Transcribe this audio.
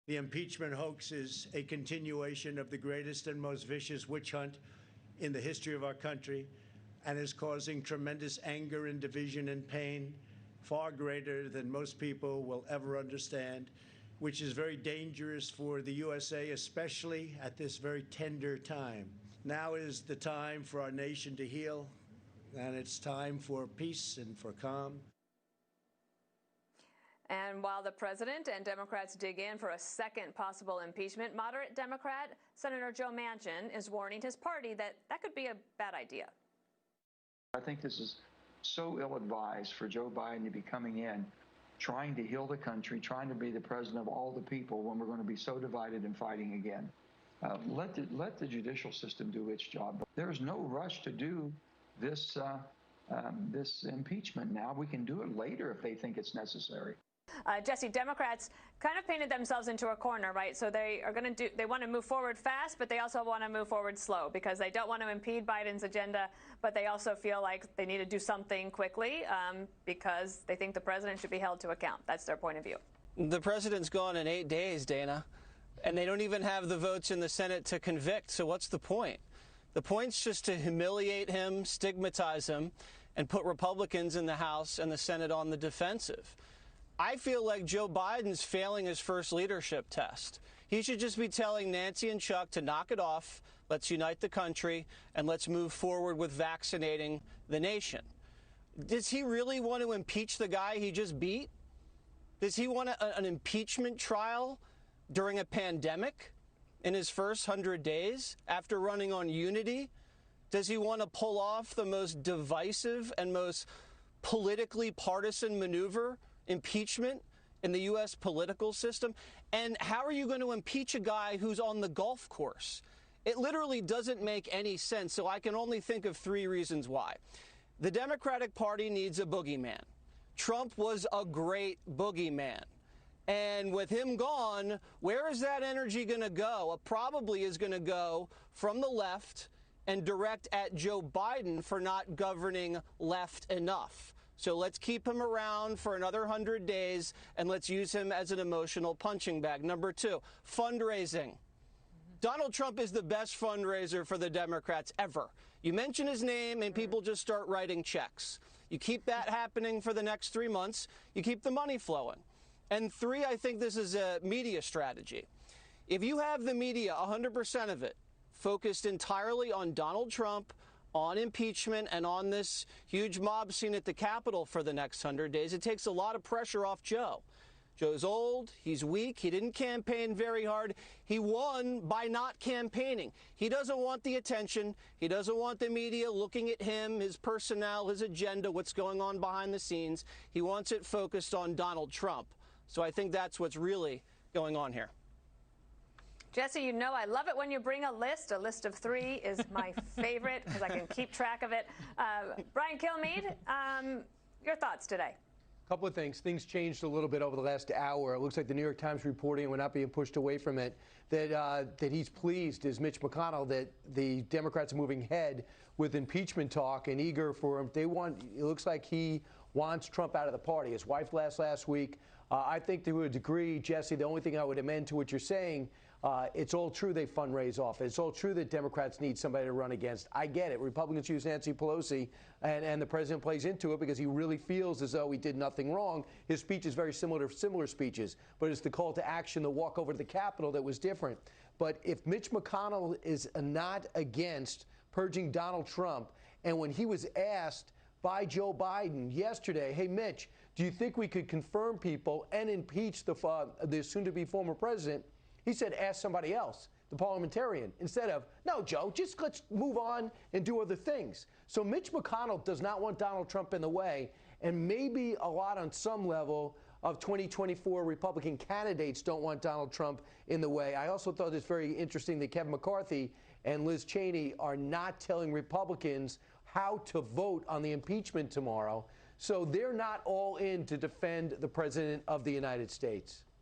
The impeachment hoax is a continuation of the greatest and most vicious witch hunt in the history of our country and is causing tremendous anger and division and pain, far greater than most people will ever understand, which is very dangerous for the USA, especially at this very tender time. Now is the time for our nation to heal, and it's time for peace and for calm. And while the president and Democrats dig in for a second possible impeachment, moderate Democrat Senator Joe Manchin is warning his party that could be a bad idea. I think this is so ill-advised for Joe Biden to be coming in, trying to heal the country, trying to be the president of all the people when we're going to be so divided and fighting again. Let the judicial system do its job. There is no rush to do this impeachment now. We can do it later if they think it's necessary. Jesse, Democrats kind of painted themselves into a corner, right? So they want to move forward fast, but they also want to move forward slow because they don't want to impede Biden's agenda, but they also feel like they need to do something quickly because they think the president should be held to account. That's their point of view. The president's gone in 8 days, Dana, and they don't even have the votes in the Senate to convict. So what's the point? The point's just to humiliate him, stigmatize him, and put Republicans in the House and the Senate on the defensive. I feel like Joe Biden's failing his first leadership test. He should just be telling Nancy and Chuck to knock it off, let's unite the country, and let's move forward with vaccinating the nation. Does he really want to impeach the guy he just beat? Does he want an impeachment trial during a pandemic in his first 100 days after running on unity? Does he want to pull off the most divisive and most politically partisan maneuver, impeachment, in the U.S. political system? And how are you going to impeach a guy who's on the golf course? It literally doesn't make any sense, so I can only think of 3 reasons why. The Democratic Party needs a boogeyman. Trump was a great boogeyman. And with him gone, where is that energy going to go? It probably is going to go from the left and direct at Joe Biden for not governing left enough. So let's keep him around for another 100 days, and let's use him as an emotional punching bag. Number 2, fundraising. Donald Trump is the best fundraiser for the Democrats ever. You mention his name, and people just start writing checks. You keep that happening for the next 3 months, you keep the money flowing. And 3, I think this is a media strategy. If you have the media, 100% of it, focused entirely on Donald Trump, on impeachment, and on this huge mob scene at the Capitol for the next 100 days, it takes a lot of pressure off Joe. Joe's old, he's weak, he didn't campaign very hard. He won by not campaigning. He doesn't want the attention. He doesn't want the media looking at him, his personnel, his agenda, what's going on behind the scenes. He wants it focused on Donald Trump. So I think that's what's really going on here. Jesse, you know I love it when you bring a list. A list of 3 is my favorite because I can keep track of it. Brian Kilmeade, your thoughts today? A couple of things. Things changed a little bit over the last hour. It looks like the New York Times reporting, we're not being pushed away from it, that he's pleased, is Mitch McConnell, that the Democrats are moving ahead with impeachment talk and eager for him. It looks like he wants Trump out of the party. His wife last week. I think to a degree, Jesse, the only thing I would amend to what you're saying, it's all true they fundraise off. It's all true that Democrats need somebody to run against. I get it. Republicans use Nancy Pelosi, and the president plays into it because he really feels as though he did nothing wrong. His speech is very similar to similar speeches, but it's the call to action, the walk over to the Capitol that was different. But if Mitch McConnell is not against purging Donald Trump, and when he was asked by Joe Biden yesterday, hey, Mitch, do you think we could confirm people and impeach the soon-to-be former president? He said, ask somebody else, the parliamentarian, instead of, no, Joe, just let's move on and do other things. So Mitch McConnell does not want Donald Trump in the way, and maybe a lot on some level of 2024 Republican candidates don't want Donald Trump in the way. I also thought it's very interesting that Kevin McCarthy and Liz Cheney are not telling Republicans how to vote on the impeachment tomorrow. So they're not all in to defend the President of the United States.